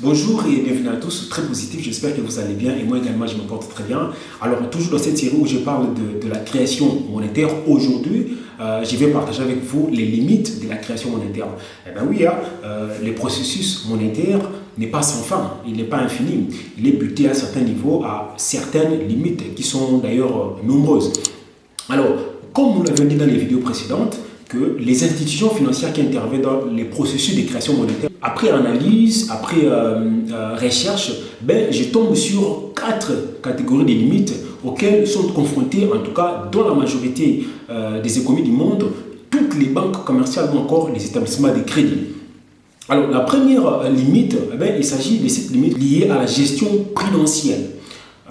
Bonjour et bienvenue à tous, très positif, j'espère que vous allez bien et moi également je me porte très bien. Alors toujours dans cette série où je parle de la création monétaire, aujourd'hui je vais partager avec vous les limites de la création monétaire. Eh bien oui, le processus monétaire n'est pas sans fin, il n'est pas infini, il est buté à certains niveaux, à certaines limites qui sont d'ailleurs nombreuses. Alors, comme nous l'avons dit dans les vidéos précédentes, que les institutions financières qui interviennent dans les processus de création monétaire, après analyse, après recherche, je tombe sur 4 catégories de limites auxquelles sont confrontées, en tout cas dans la majorité des économies du monde, toutes les banques commerciales ou encore les établissements de crédit. Alors la première limite, il s'agit de cette limite liée à la gestion prudentielle.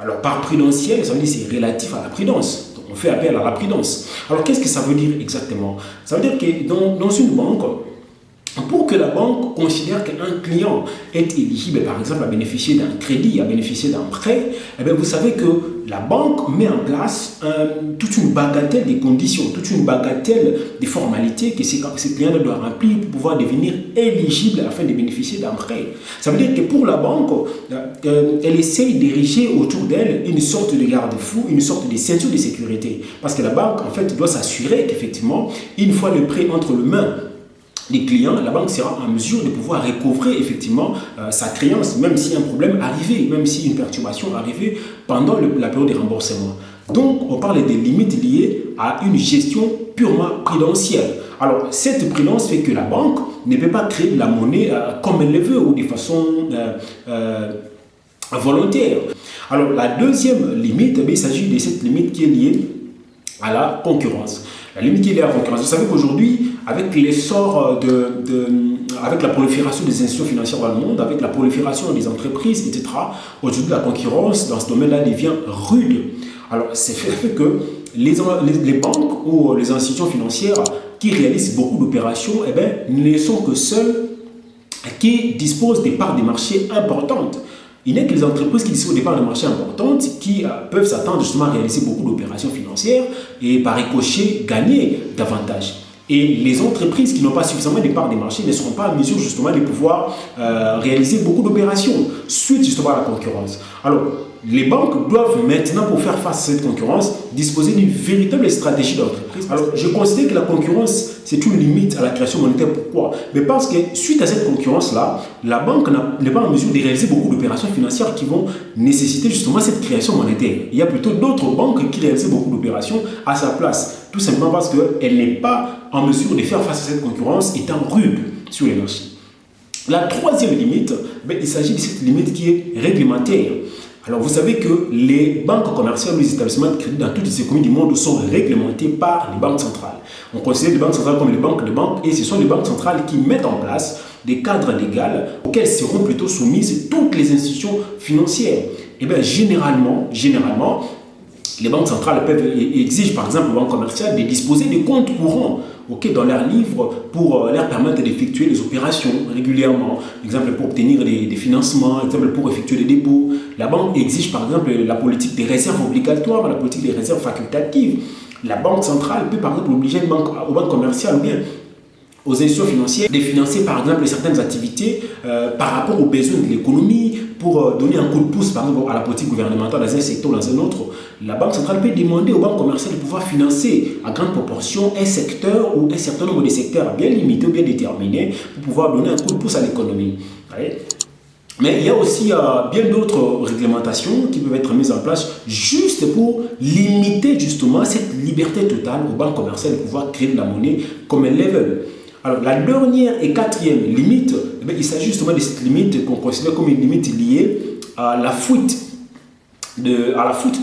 Alors par prudentielle, ça veut dire que c'est relatif à la prudence. On fait appel à la prudence. Alors, qu'est-ce que ça veut dire exactement? Ça veut dire que dans une banque, pour que la banque considère qu'un client est éligible, par exemple, à bénéficier d'un crédit, à bénéficier d'un prêt, vous savez que la banque met en place toute une bagatelle des conditions, toute une bagatelle des formalités que ces clients doivent remplir pour pouvoir devenir éligible afin de bénéficier d'un prêt. Ça veut dire que pour la banque, elle essaye d'ériger autour d'elle une sorte de garde-fou, une sorte de ceinture de sécurité. Parce que la banque, en fait, doit s'assurer qu'effectivement, une fois le prêt entre les mains des clients, la banque sera en mesure de pouvoir recouvrer effectivement sa créance, même si un problème arrivait, même si une perturbation arrivait pendant la période de remboursement. Donc, on parle des limites liées à une gestion purement prudentielle. Alors, cette prudence fait que la banque ne peut pas créer de la monnaie comme elle le veut ou de façon volontaire. Alors, la deuxième limite, il s'agit de cette limite qui est liée à la concurrence. La limite qui est liée à la concurrence. Vous savez qu'aujourd'hui, avec l'essor avec la prolifération des institutions financières dans le monde, avec la prolifération des entreprises, etc., aujourd'hui, la concurrence dans ce domaine-là devient rude. Alors, c'est fait que les banques ou les institutions financières qui réalisent beaucoup d'opérations, ne sont que celles qui disposent des parts de marché importantes. Il n'est que les entreprises qui disposent des parts de marché importantes qui peuvent s'attendre justement à réaliser beaucoup d'opérations financières et par ricochet gagner davantage. Et les entreprises qui n'ont pas suffisamment de parts de marché ne seront pas en mesure justement de pouvoir réaliser beaucoup d'opérations suite justement à la concurrence. Alors, les banques doivent maintenant, pour faire face à cette concurrence, disposer d'une véritable stratégie d'entreprise. Alors, je considère que la concurrence, c'est une limite à la création monétaire. Pourquoi? Mais parce que suite à cette concurrence-là, la banque n'est pas en mesure de réaliser beaucoup d'opérations financières qui vont nécessiter justement cette création monétaire. Il y a plutôt d'autres banques qui réalisent beaucoup d'opérations à sa place. Tout simplement parce qu'elle n'est pas en mesure de faire face à cette concurrence étant rude sur les marchés. La troisième limite, il s'agit de cette limite qui est réglementaire. Alors, vous savez que les banques commerciales ou les établissements de crédit dans toutes les économies du monde sont réglementés par les banques centrales. On considère les banques centrales comme les banques de banques et ce sont les banques centrales qui mettent en place des cadres légaux auxquels seront plutôt soumises toutes les institutions financières. Et bien, généralement, les banques centrales exigent par exemple aux banques commerciales de disposer de comptes courants dans leurs livres pour leur permettre d'effectuer des opérations régulièrement. Exemple pour obtenir des financements, exemple pour effectuer des dépôts. La banque exige par exemple la politique des réserves obligatoires, la politique des réserves facultatives. La banque centrale peut par exemple obliger aux banques commerciales ou bien aux institutions financières de financer par exemple certaines activités par rapport aux besoins de l'économie pour donner un coup de pouce par exemple à la politique gouvernementale dans un secteur ou dans un autre. La banque centrale peut demander aux banques commerciales de pouvoir financer à grande proportion un secteur ou un certain nombre de secteurs bien limités ou bien déterminés pour pouvoir donner un coup de pouce à l'économie. Mais il y a aussi bien d'autres réglementations qui peuvent être mises en place juste pour limiter justement cette liberté totale aux banques commerciales de pouvoir créer de la monnaie comme elles le veulent. Alors, la dernière et quatrième limite, il s'agit justement de cette limite qu'on considère comme une limite liée à la fuite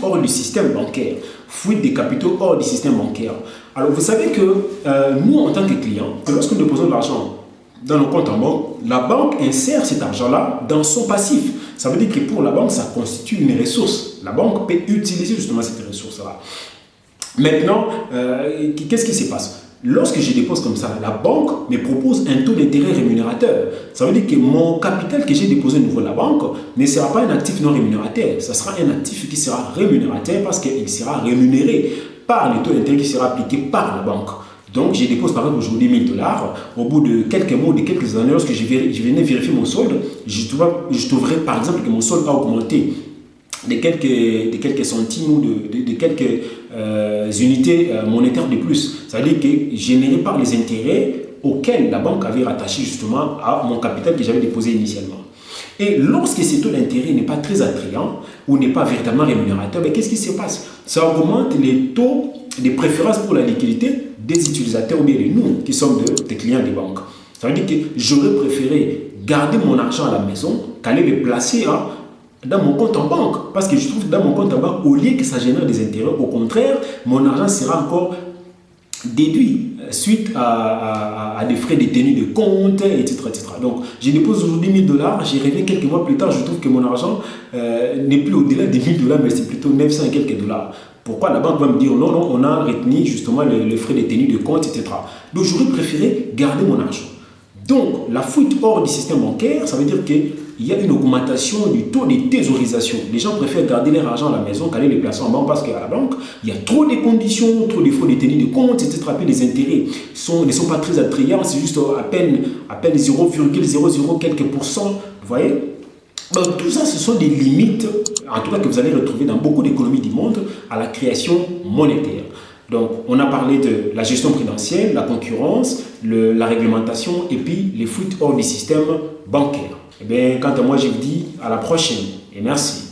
hors du système bancaire, fuite des capitaux hors du système bancaire. Alors, vous savez que nous, en tant que clients, lorsque nous déposons de l'argent dans nos comptes en banque, la banque insère cet argent-là dans son passif. Ça veut dire que pour la banque, ça constitue une ressource. La banque peut utiliser justement cette ressource-là. Maintenant, qu'est-ce qui se passe? Lorsque je dépose comme ça, la banque me propose un taux d'intérêt rémunérateur. Ça veut dire que mon capital que j'ai déposé au niveau de la banque ne sera pas un actif non rémunérateur. Ça sera un actif qui sera rémunérateur parce qu'il sera rémunéré par le taux d'intérêt qui sera appliqué par la banque. Donc, je dépose par exemple aujourd'hui 1000 dollars. Au bout de quelques mois, de quelques années, lorsque je venais vérifier mon solde, je trouverais par exemple que mon solde a augmenté de quelques centimes ou de quelques unités monétaires de plus. Ça veut dire que je n'ai pas les intérêts auxquels la banque avait rattaché justement à mon capital que j'avais déposé initialement. Et lorsque ce taux d'intérêt n'est pas très attrayant ou n'est pas véritablement rémunérateur, qu'est-ce qui se passe? Ça augmente les taux de préférence pour la liquidité des utilisateurs ou bien de nous qui sommes des clients des banques. Ça veut dire que j'aurais préféré garder mon argent à la maison qu'aller le placer dans mon compte en banque. Parce que je trouve que dans mon compte en banque, au lieu que ça génère des intérêts, au contraire, mon argent sera encore déduit suite à des frais de tenue de compte, etc., etc. Donc, je dépose aujourd'hui 1000 dollars, j'y reviens quelques mois plus tard, je trouve que mon argent n'est plus au-delà des 1000 dollars, mais c'est plutôt 900 et quelques dollars. Pourquoi la banque va me dire non, non, on a retenu justement les frais de tenue de compte, etc. Donc, j'aurais préféré garder mon argent. Donc, la fuite hors du système bancaire, ça veut dire qu'il y a une augmentation du taux de thésaurisation. Les gens préfèrent garder leur argent à la maison qu'aller les placer en banque parce qu'à la banque, il y a trop de conditions, trop de frais de tenue de compte, etc. Puis les intérêts ne sont pas très attrayants, c'est juste à peine 0,00 quelques pourcents. Vous voyez? Donc, tout ça, ce sont des limites, en tout cas que vous allez retrouver dans beaucoup d'économies du monde, à la création monétaire. Donc, on a parlé de la gestion prudentielle, la concurrence, la réglementation et puis les fuites hors du système bancaire. Eh bien, quant à moi, je vous dis à la prochaine et merci.